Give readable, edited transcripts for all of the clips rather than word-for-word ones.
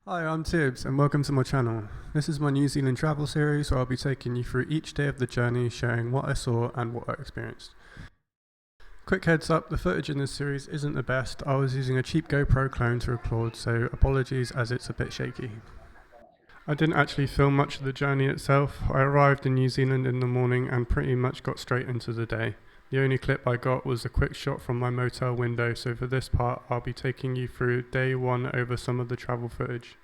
Hi, I'm Tibbs and welcome to my channel. This is my New Zealand travel series where I'll be taking you through each day of the journey, sharing what I saw and what I experienced. Quick heads up, the footage in this series isn't the best. I was using a cheap GoPro clone to record, so apologies as it's a bit shaky. I didn't actually film much of the journey itself. I arrived in New Zealand in the morning and pretty much got straight into the day. The only clip I got was a quick shot from my motel window, so for this part I'll be taking you through day one over some of the travel footage.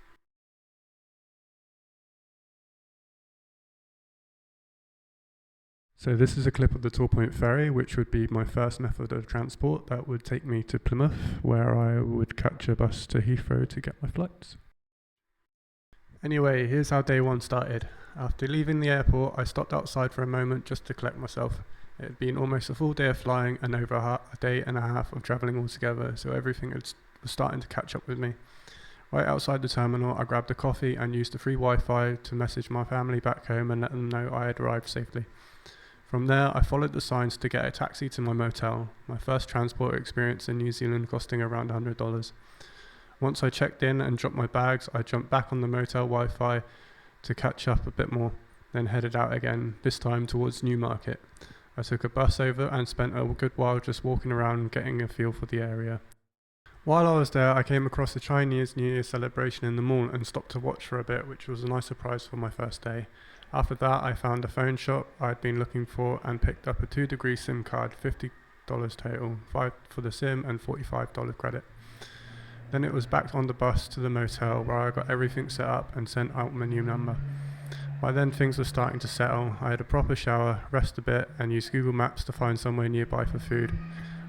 So this is a clip of the Tall Point Ferry, which would be my first method of transport. That would take me to Plymouth, where I would catch a bus to Heathrow to get my flights. Anyway, here's how day one started. After leaving the airport, I stopped outside for a moment just to collect myself. It had been almost a full day of flying and over a day and a half of travelling altogether, so everything was starting to catch up with me. Right outside the terminal, I grabbed a coffee and used the free Wi-Fi to message my family back home and let them know I had arrived safely. From there, I followed the signs to get a taxi to my motel, my first transport experience in New Zealand costing around $100. Once I checked in and dropped my bags, I jumped back on the motel Wi-Fi to catch up a bit more, then headed out again, this time towards Newmarket. I took a bus over and spent a good while just walking around getting a feel for the area. While I was there, I came across the Chinese New Year celebration in the mall and stopped to watch for a bit, which was a nice surprise for my first day. After that, I found a phone shop I'd been looking for and picked up a 2-degree SIM card, $50 total, $5 for the SIM and $45 credit. Then it was back on the bus to the motel where I got everything set up and sent out my new number. By then things were starting to settle. I had a proper shower, rest a bit and used Google Maps to find somewhere nearby for food.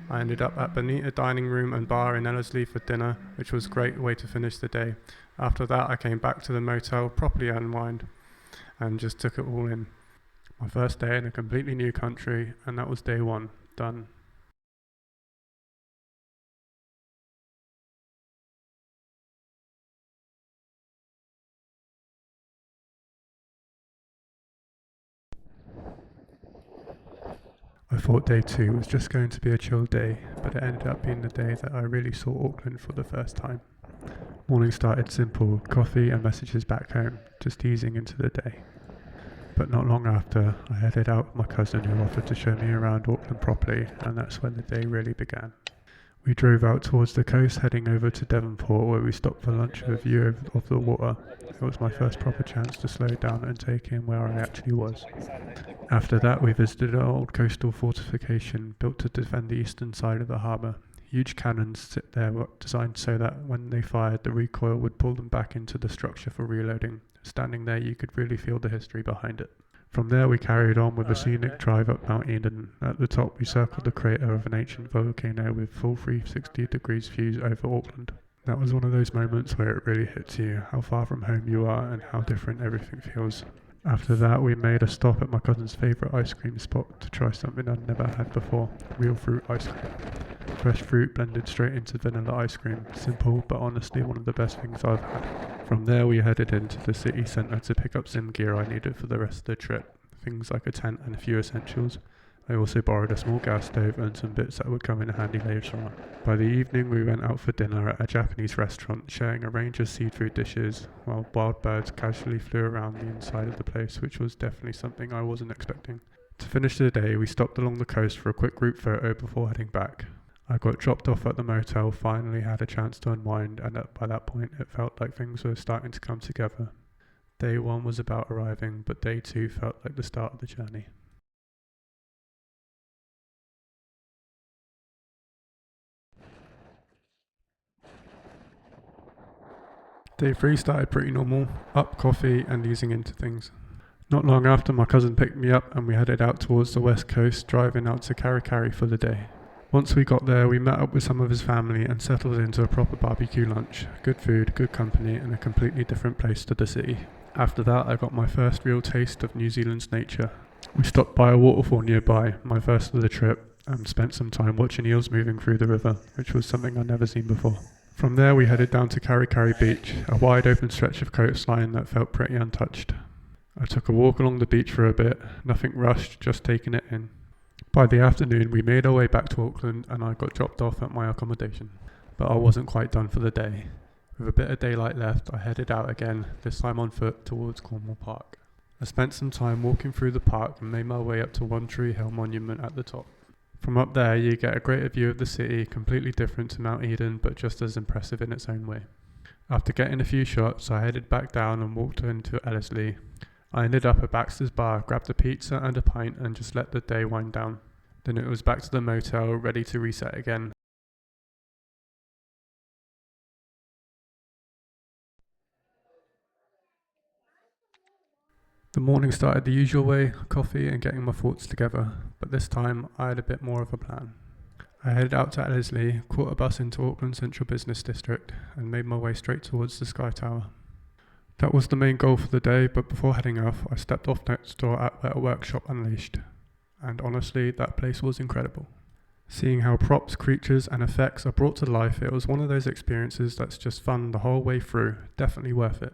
I ended up at Bonita Dining Room and Bar in Ellerslie for dinner, which was a great way to finish the day. After that I came back to the motel, properly unwind, and just took it all in. My first day in a completely new country, and that was day one, done. I thought day two was just going to be a chill day, but it ended up being the day that I really saw Auckland for the first time. Morning started simple, coffee and messages back home, just easing into the day. But not long after, I headed out with my cousin who offered to show me around Auckland properly, and that's when the day really began. We drove out towards the coast, heading over to Devonport, where we stopped for lunch with a view of the water. It was my first proper chance to slow down and take in where I actually was. After that, we visited an old coastal fortification built to defend the eastern side of the harbour. Huge cannons sit there designed so that when they fired, the recoil would pull them back into the structure for reloading. Standing there, you could really feel the history behind it. From there we carried on with a scenic drive up Mount Eden. At the top we circled the crater of an ancient volcano with full 360 degrees views over Auckland. That was one of those moments where it really hits you how far from home you are and how different everything feels. After that we made a stop at my cousin's favourite ice cream spot to try something I'd never had before, real fruit ice cream. Fresh fruit blended straight into vanilla ice cream, simple but honestly one of the best things I've had. From there we headed into the city centre to pick up some gear I needed for the rest of the trip, things like a tent and a few essentials. I also borrowed a small gas stove and some bits that would come in handy later on. By the evening we went out for dinner at a Japanese restaurant, sharing a range of seafood dishes, while wild birds casually flew around the inside of the place, which was definitely something I wasn't expecting. To finish the day we stopped along the coast for a quick group photo before heading back. I got dropped off at the motel, finally had a chance to unwind, and by that point it felt like things were starting to come together. Day one was about arriving, but day two felt like the start of the journey. Day three started pretty normal, up, coffee and easing into things. Not long after, my cousin picked me up and we headed out towards the west coast, driving out to Karikari for the day. Once we got there, we met up with some of his family and settled into a proper barbecue lunch. Good food, good company, and a completely different place to the city. After that, I got my first real taste of New Zealand's nature. We stopped by a waterfall nearby, my first of the trip, and spent some time watching eels moving through the river, which was something I'd never seen before. From there, we headed down to Karikari Beach, a wide open stretch of coastline that felt pretty untouched. I took a walk along the beach for a bit, nothing rushed, just taking it in. By the afternoon we made our way back to Auckland and I got dropped off at my accommodation. But I wasn't quite done for the day. With a bit of daylight left, I headed out again, this time on foot towards Cornwall Park. I spent some time walking through the park and made my way up to One Tree Hill Monument at the top. From up there you get a greater view of the city, completely different to Mount Eden but just as impressive in its own way. After getting a few shots, I headed back down and walked into Ellerslie. I ended up at Baxter's Bar, grabbed a pizza and a pint and just let the day wind down. Then it was back to the motel, ready to reset again. The morning started the usual way, coffee and getting my thoughts together, but this time I had a bit more of a plan. I headed out to Ellerslie, caught a bus into Auckland Central Business District and made my way straight towards the Sky Tower. That was the main goal for the day, but before heading off, I stepped off next door at a Workshop Unleashed, and honestly, that place was incredible. Seeing how props, creatures and effects are brought to life, it was one of those experiences that's just fun the whole way through, definitely worth it.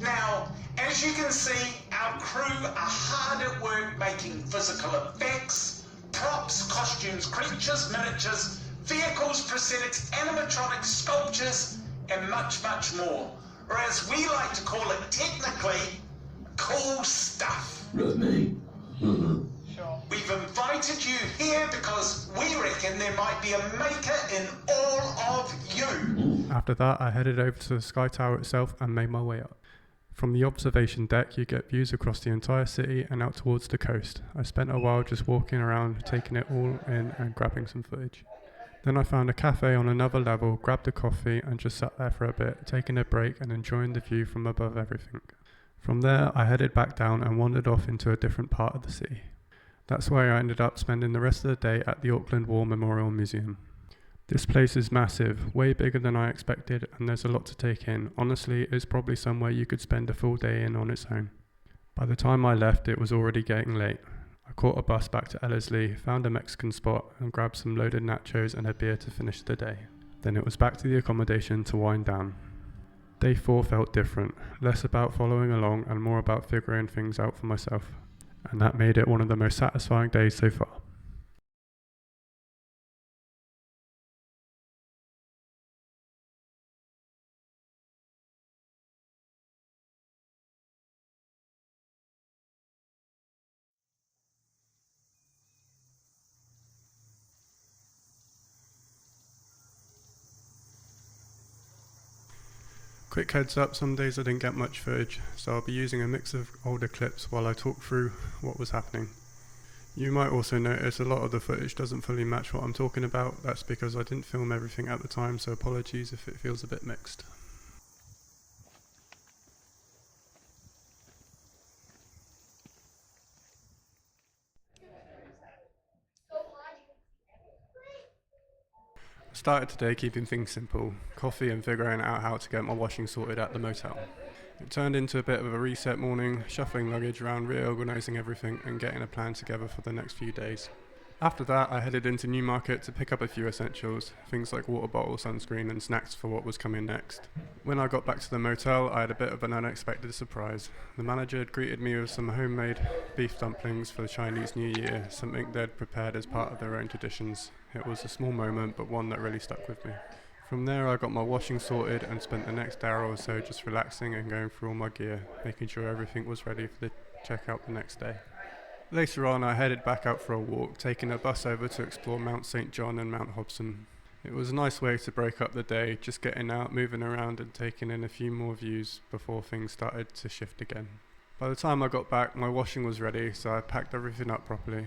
Now, as you can see, our crew are hard at work making physical effects, props, costumes, creatures, miniatures, vehicles, prosthetics, animatronics, sculptures, and much, much more. Or as we like to call it technically, cool stuff. Really? Sure. We've invited you here because we reckon there might be a maker in all of you. After that, I headed over to the Sky Tower itself and made my way up. From the observation deck, you get views across the entire city and out towards the coast. I spent a while just walking around, taking it all in and grabbing some footage. Then I found a cafe on another level, grabbed a coffee and just sat there for a bit, taking a break and enjoying the view from above everything. From there, I headed back down and wandered off into a different part of the city. That's where I ended up spending the rest of the day at the Auckland War Memorial Museum. This place is massive, way bigger than I expected, and there's a lot to take in. Honestly, it's probably somewhere you could spend a full day in on its own. By the time I left, it was already getting late. I caught a bus back to Ellerslie, found a Mexican spot, and grabbed some loaded nachos and a beer to finish the day. Then it was back to the accommodation to wind down. Day 4 felt different, less about following along and more about figuring things out for myself. And that made it one of the most satisfying days so far. Quick heads up, some days I didn't get much footage, so I'll be using a mix of older clips while I talk through what was happening. You might also notice a lot of the footage doesn't fully match what I'm talking about. That's because I didn't film everything at the time, so apologies if it feels a bit mixed. I started today keeping things simple, coffee and figuring out how to get my washing sorted at the motel. It turned into a bit of a reset morning, shuffling luggage around, reorganising everything and getting a plan together for the next few days. After that, I headed into Newmarket to pick up a few essentials, things like water bottle, sunscreen and snacks for what was coming next. When I got back to the motel, I had a bit of an unexpected surprise. The manager had greeted me with some homemade beef dumplings for the Chinese New Year, something they'd prepared as part of their own traditions. It was a small moment, but one that really stuck with me. From there, I got my washing sorted and spent the next hour or so just relaxing and going through all my gear, making sure everything was ready for the checkout the next day. Later on, I headed back out for a walk, taking a bus over to explore Mount St. John and Mount Hobson. It was a nice way to break up the day, just getting out, moving around and taking in a few more views before things started to shift again. By the time I got back, my washing was ready, so I packed everything up properly.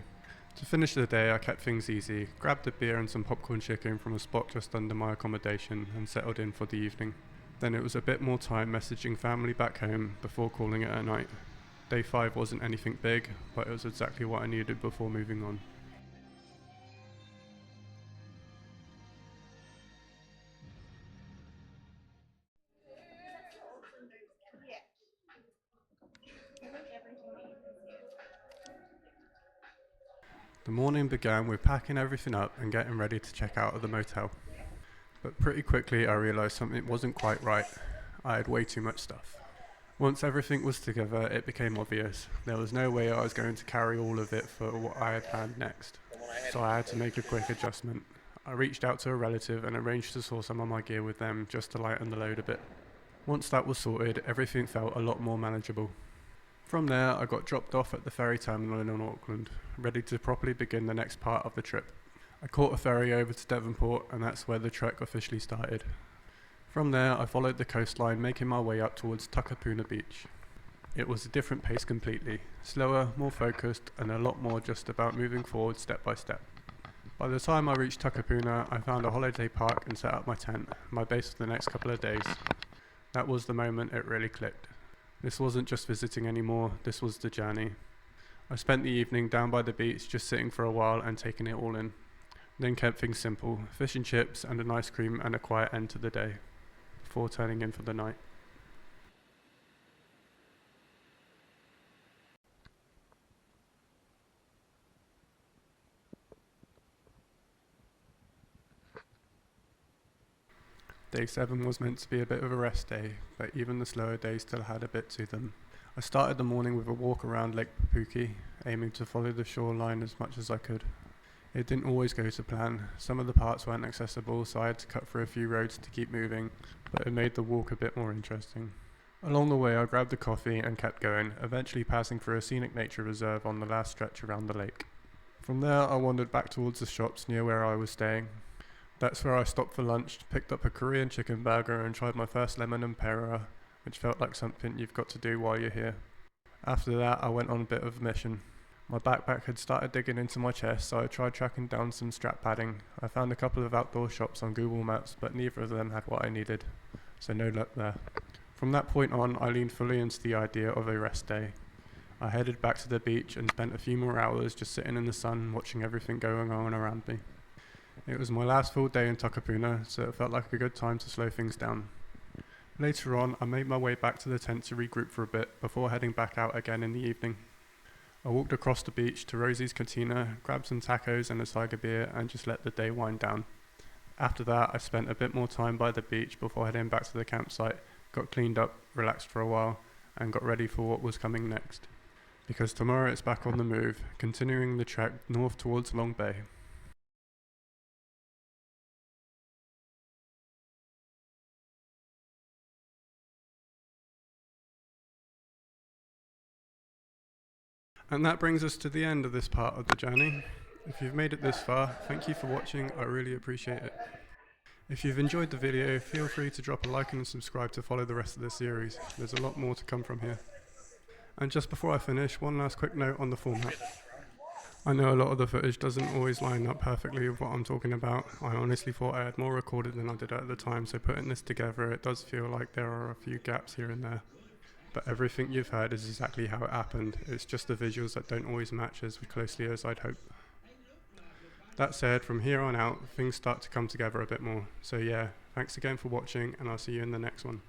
To finish the day, I kept things easy, grabbed a beer and some popcorn chicken from a spot just under my accommodation and settled in for the evening. Then it was a bit more time messaging family back home before calling it a night. Day 5 wasn't anything big, but it was exactly what I needed before moving on. The morning began with packing everything up and getting ready to check out of the motel. But pretty quickly I realised something wasn't quite right. I had way too much stuff. Once everything was together, it became obvious. There was no way I was going to carry all of it for what I had planned next. So I had to make a quick adjustment. I reached out to a relative and arranged to store some of my gear with them just to lighten the load a bit. Once that was sorted, everything felt a lot more manageable. From there, I got dropped off at the ferry terminal in Auckland, ready to properly begin the next part of the trip. I caught a ferry over to Devonport, and that's where the trek officially started. From there, I followed the coastline, making my way up towards Takapuna Beach. It was a different pace completely, slower, more focused, and a lot more just about moving forward step by step. By the time I reached Takapuna, I found a holiday park and set up my tent, my base for the next couple of days. That was the moment it really clicked. This wasn't just visiting anymore, this was the journey. I spent the evening down by the beach just sitting for a while and taking it all in. Then kept things simple, fish and chips and an ice cream and a quiet end to the day, before turning in for the night. Day 7 was meant to be a bit of a rest day, but even the slower days still had a bit to them. I started the morning with a walk around Lake Papuki, aiming to follow the shoreline as much as I could. It didn't always go to plan. Some of the parts weren't accessible, so I had to cut through a few roads to keep moving, but it made the walk a bit more interesting. Along the way, I grabbed a coffee and kept going, eventually passing through a scenic nature reserve on the last stretch around the lake. From there, I wandered back towards the shops near where I was staying. That's where I stopped for lunch, picked up a Korean chicken burger and tried my first lemon and pera, which felt like something you've got to do while you're here. After that, I went on a bit of a mission. My backpack had started digging into my chest, so I tried tracking down some strap padding. I found a couple of outdoor shops on Google Maps, but neither of them had what I needed, so no luck there. From that point on, I leaned fully into the idea of a rest day. I headed back to the beach and spent a few more hours just sitting in the sun, watching everything going on around me. It was my last full day in Takapuna, so it felt like a good time to slow things down. Later on, I made my way back to the tent to regroup for a bit before heading back out again in the evening. I walked across the beach to Rosie's Cantina, grabbed some tacos and a Tiger beer, and just let the day wind down. After that, I spent a bit more time by the beach before heading back to the campsite, got cleaned up, relaxed for a while, and got ready for what was coming next. Because tomorrow it's back on the move, continuing the trek north towards Long Bay. And that brings us to the end of this part of the journey. If you've made it this far, thank you for watching, I really appreciate it. If you've enjoyed the video, feel free to drop a like and subscribe to follow the rest of the series. There's a lot more to come from here. And just before I finish, one last quick note on the format. I know a lot of the footage doesn't always line up perfectly with what I'm talking about. I honestly thought I had more recorded than I did at the time, so putting this together, it does feel like there are a few gaps here and there. But everything you've heard is exactly how it happened. It's just the visuals that don't always match as closely as I'd hope. That said, from here on out, things start to come together a bit more. So yeah, thanks again for watching, and I'll see you in the next one.